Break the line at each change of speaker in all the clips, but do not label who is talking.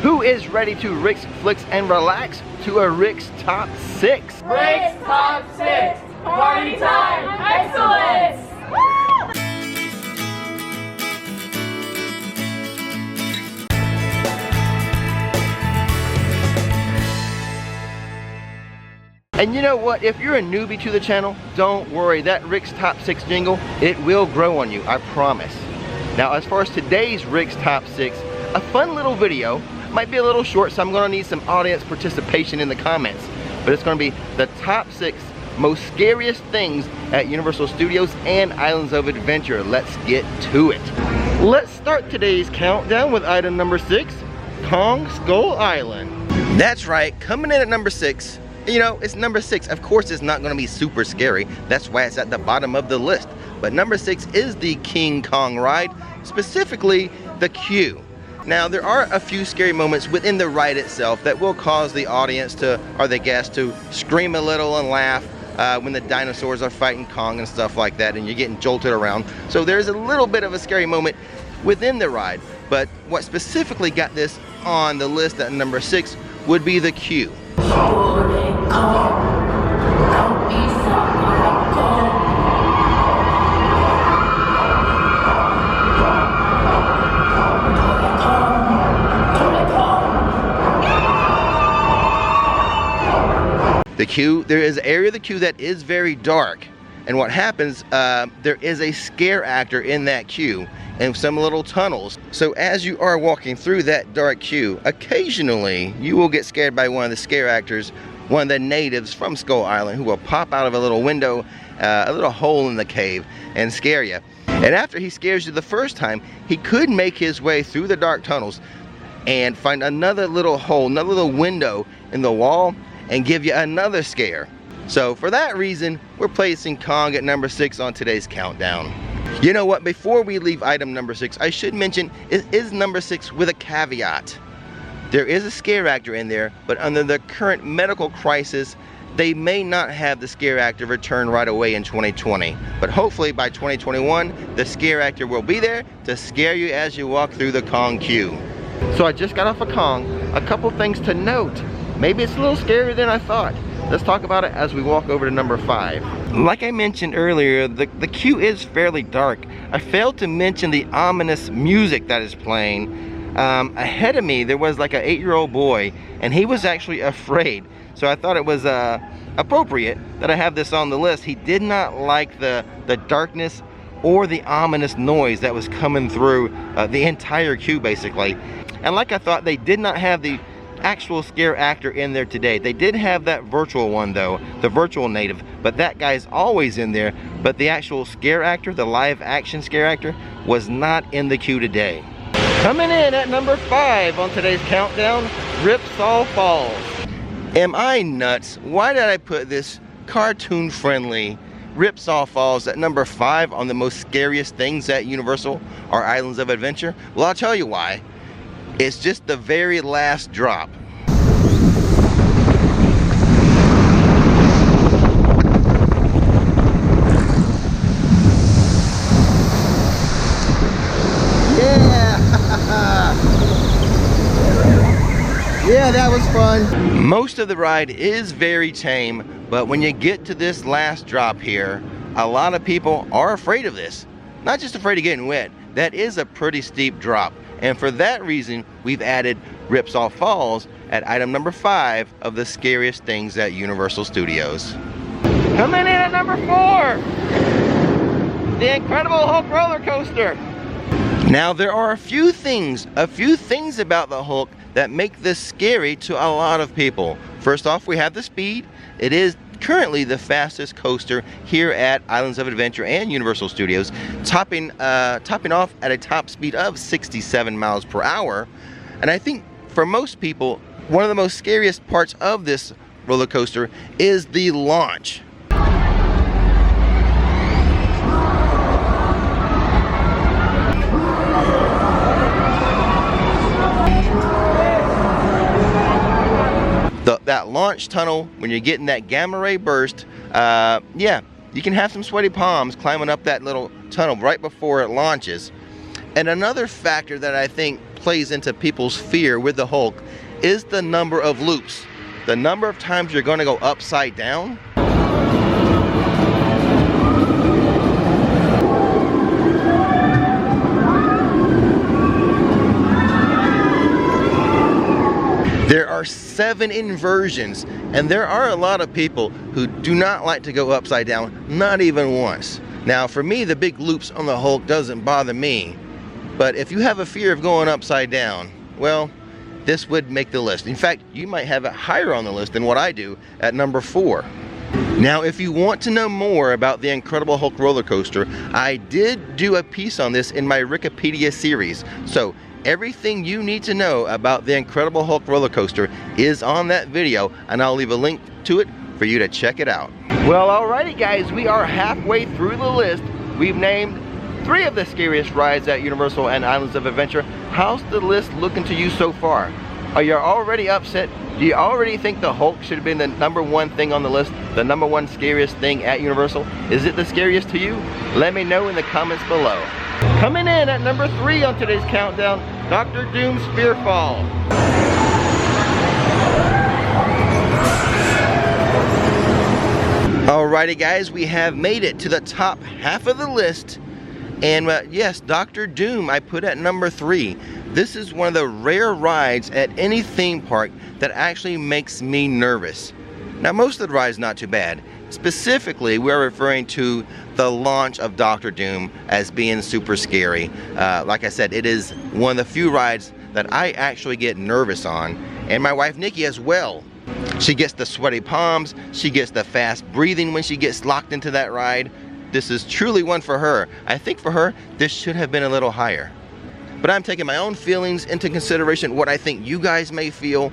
Who is ready to Rix, Flicks, and relax to a Rix Top 6?
Rix Top 6! Party time! Excellence!
And you know what? If you're a newbie to the channel, don't worry. That Rix Top 6 jingle, it will grow on you, I promise. Now, as far as today's Rix Top 6, a fun little video. Might be a little short, so I'm gonna need some audience participation in the comments. But it's gonna be the top 6 most scariest things at Universal Studios and Islands of Adventure. Let's get to it. Let's start today's countdown with item number 6, Kong Skull Island. That's right, coming in at number 6. You know, it's number 6. Of course, it's not gonna be super scary. That's why it's at the bottom of the list. But number 6 is the King Kong ride, specifically the queue. Now, there are a few scary moments within the ride itself that will cause the audience to, or the guests to scream a little and laugh when the dinosaurs are fighting Kong and stuff like that, and you're getting jolted around. So there's a little bit of a scary moment within the ride. But what specifically got this on the list at number 6 would be the queue. The queue, there is an area of the queue that is very dark, and what happens, there is a scare actor in that queue and some little tunnels. So as you are walking through that dark queue, occasionally you will get scared by one of the scare actors, one of the natives from Skull Island, who will pop out of a little window, a little hole in the cave, and scare you. And after he scares you the first time, he could make his way through the dark tunnels and find another little hole, another little window in the wall, and give you another scare. So for that reason, we're placing Kong at number 6 on today's countdown. You know what, before we leave item number 6, I should mention it is number 6 with a caveat. There is a scare actor in there, but under the current medical crisis, they may not have the scare actor return right away in 2020. But hopefully by 2021, the scare actor will be there to scare you as you walk through the Kong queue. So I just got off of Kong. A couple things to note. Maybe it's a little scarier than I thought. Let's talk about it as we walk over to number 5. Like I mentioned earlier, the queue is fairly dark. I failed to mention the ominous music that is playing. Ahead of me, there was like an 8-year-old boy, and he was actually afraid. So I thought it was appropriate that I have this on the list. He did not like the darkness or the ominous noise that was coming through the entire queue, basically. And like I thought, they did not have the actual scare actor in there today. They did have that virtual one though, the virtual native, but that guy's always in there. But the actual scare actor, the live action scare actor, was not in the queue today. Coming in at number 5 on today's countdown, Ripsaw Falls. Am I nuts? Why did I put this cartoon friendly Ripsaw Falls at number 5 on the most scariest things at Universal or Islands of Adventure? Well, I'll tell you why. It's just the very last drop. Yeah, that was fun. Most of the ride is very tame, but when you get to this last drop here, a lot of people are afraid of this. Not just afraid of getting wet. That is a pretty steep drop. And for that reason, we've added Ripsaw Falls at item number 5 of the scariest things at Universal Studios. Coming in at number 4, the Incredible Hulk roller coaster. Now there are a few things about the Hulk that make this scary to a lot of people. First off, we have the speed. It is currently the fastest coaster here at Islands of Adventure and Universal Studios, topping off at a top speed of 67 miles per hour. And I think for most people, one of the most scariest parts of this roller coaster is the launch. That launch tunnel, when you're getting that gamma ray burst, yeah, you can have some sweaty palms climbing up that little tunnel right before it launches. And another factor that I think plays into people's fear with the Hulk is the number of loops. The number of times you're going to go upside down. There are 7 inversions, and there are a lot of people who do not like to go upside down, not even once. Now for me, the big loops on the Hulk doesn't bother me, but if you have a fear of going upside down, well, this would make the list. In fact, you might have it higher on the list than what I do at number 4. Now, if you want to know more about the Incredible Hulk roller coaster, I did do a piece on this in my Rikipedia series. So everything you need to know about the Incredible Hulk roller coaster is on that video, and I'll leave a link to it for you to check it out. Well, alrighty guys, we are halfway through the list. We've named 3 of the scariest rides at Universal and Islands of Adventure. How's the list looking to you so far? Are you already upset? Do you already think the Hulk should have been the number 1 thing on the list? The number 1 scariest thing at Universal? Is it the scariest to you? Let me know in the comments below. Coming in at number 3 on today's countdown, Dr. Doom's Fearfall. Alrighty guys, we have made it to the top half of the list. And yes, Dr. Doom I put at number 3. This is one of the rare rides at any theme park that actually makes me nervous. Now most of the rides not too bad. Specifically, we're referring to the launch of Dr. Doom as being super scary. Like I said, it is one of the few rides that I actually get nervous on, and my wife Nikki as well. She gets the sweaty palms, she gets the fast breathing when she gets locked into that ride. This is truly one for her. I think for her, this should have been a little higher. But I'm taking my own feelings into consideration, what I think you guys may feel.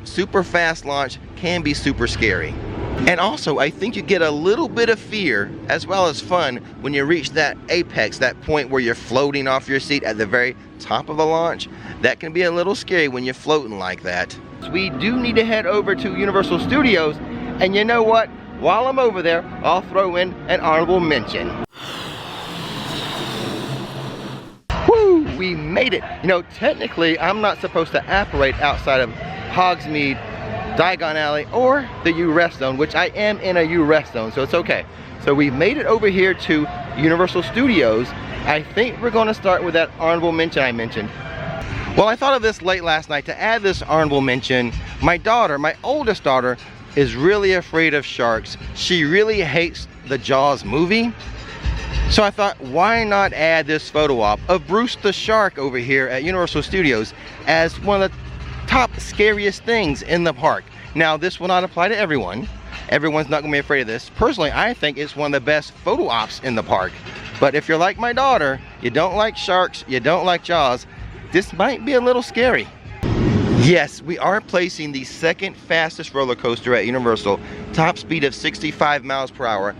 Super fast launch can be super scary. And also, I think you get a little bit of fear as well as fun when you reach that apex, that point where you're floating off your seat at the very top of the launch. That can be a little scary when you're floating like that. We do need to head over to Universal Studios, and you know what? While I'm over there, I'll throw in an honorable mention. Woo! We made it! You know, technically, I'm not supposed to apparate outside of Hogsmeade, Diagon Alley, or the U Rest Zone, which I am in a U Rest Zone, so it's okay. So we made it over here to Universal Studios. I think we're going to start with that honorable mention I mentioned. Well, I thought of this late last night to add this honorable mention. My daughter, my oldest daughter, is really afraid of sharks. She really hates the Jaws movie. So I thought, why not add this photo op of Bruce the Shark over here at Universal Studios as one of the top scariest things in the park. Now, this will not apply to everyone. Everyone's not gonna be afraid of this. Personally, I think it's one of the best photo ops in the park. But if you're like my daughter, you don't like sharks, you don't like Jaws, this might be a little scary. Yes, we are placing the second fastest roller coaster at Universal, top speed of 65 miles per hour,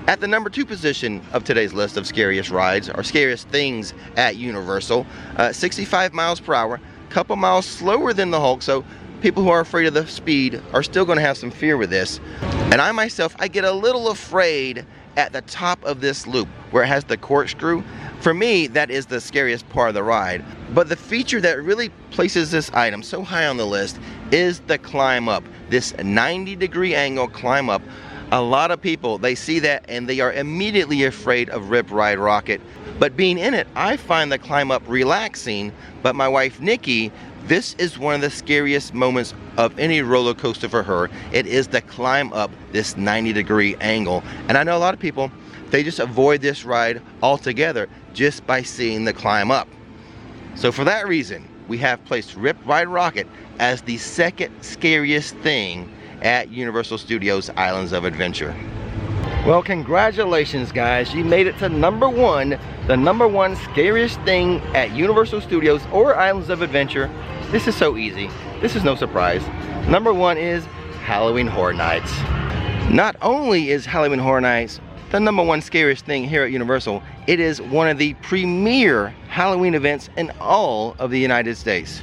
at the number 2 position of today's list of scariest rides, or scariest things at Universal. 65 miles per hour, couple miles slower than the Hulk, so people who are afraid of the speed are still going to have some fear with this. And I myself, I get a little afraid at the top of this loop where it has the corkscrew. For me, that is the scariest part of the ride. But the feature that really places this item so high on the list is the climb up, this 90-degree angle climb up. A lot of people, they see that and they are immediately afraid of Rip Ride Rockit. But being in it, I find the climb up relaxing. But my wife Nikki, this is one of the scariest moments of any roller coaster for her. It is the climb up this 90-degree angle. And I know a lot of people, they just avoid this ride altogether just by seeing the climb up. So for that reason, we have placed Rip Ride Rockit as the second scariest thing at Universal Studios Islands of Adventure. Well, congratulations guys, you made it to number 1, the number 1 scariest thing at Universal Studios or Islands of Adventure. This is so easy, this is no surprise. Number 1 is Halloween Horror Nights. Not only is Halloween Horror Nights the number 1 scariest thing here at Universal, it is one of the premier Halloween events in all of the United States.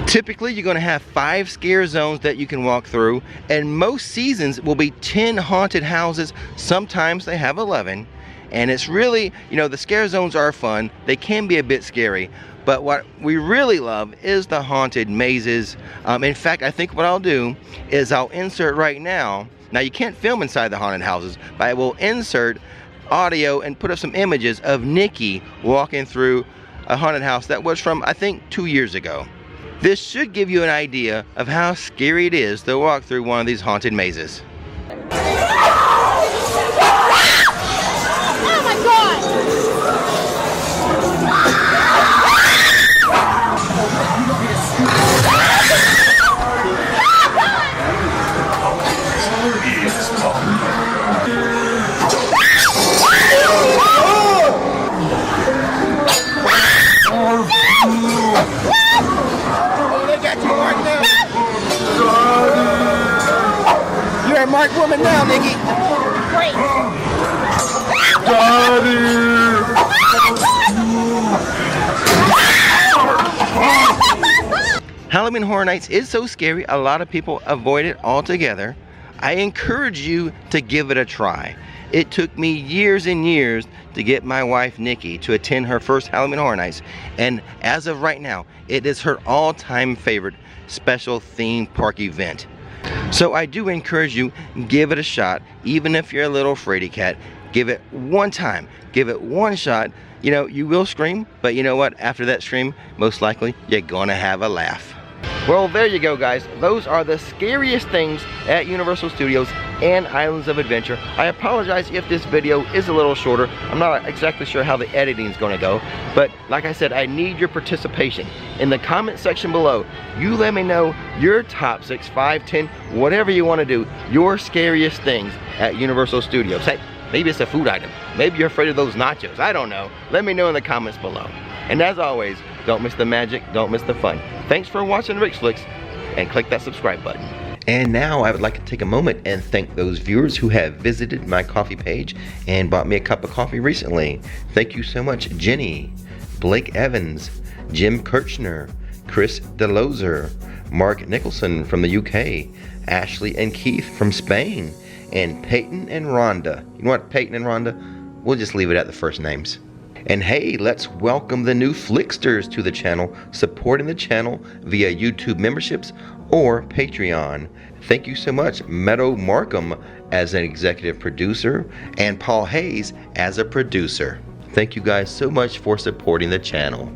Typically, you're going to have 5 scare zones that you can walk through, and most seasons will be 10 haunted houses. Sometimes they have 11, and it's really, you know, the scare zones are fun. They can be a bit scary, But what we really love is the haunted mazes. In fact, I think what I'll do is I'll insert right now. Now you can't film inside the haunted houses, but I will insert audio and put up some images of Nikki walking through a haunted house that was from, I think, 2 years ago. This should give you an idea of how scary it is to walk through one of these haunted mazes.
Oh my God!
You're a marked woman now, Nikki.
Great.
Halloween Horror Nights is so scary, a lot of people avoid it altogether. I encourage you to give it a try. It took me years and years to get my wife Nikki to attend her first Halloween Horror Nights, and as of right now, it is her all-time favorite special theme park event. So I do encourage you, give it a shot. Even if you're a little fraidy cat, give it one time, give it one shot. You know, you will scream, but you know what? After that scream, most likely you're gonna have a laugh. Well, there you go, guys. Those are the scariest things at Universal Studios and Islands of Adventure. I apologize if this video is a little shorter. I'm not exactly sure how the editing is going to go, but like I said, I need your participation. In the comment section below, you let me know your top 6, 5, 10, whatever you want to do, your scariest things at Universal Studios. Hey, maybe it's a food item. Maybe you're afraid of those nachos. I don't know. Let me know in the comments below. And as always, don't miss the magic, don't miss the fun. Thanks for watching Rix Flicks, and click that subscribe button. And now I would like to take a moment and thank those viewers who have visited my coffee page and bought me a cup of coffee recently. Thank you so much, Jenny, Blake Evans, Jim Kirchner, Chris DeLozer, Mark Nicholson from the UK, Ashley and Keith from Spain, and Peyton and Rhonda. You know what, Peyton and Rhonda? We'll just leave it at the first names. And hey, let's welcome the new Flicksters to the channel, supporting the channel via YouTube memberships or Patreon. Thank you so much, Meadow Markham as an executive producer and Paul Hayes as a producer. Thank you guys so much for supporting the channel.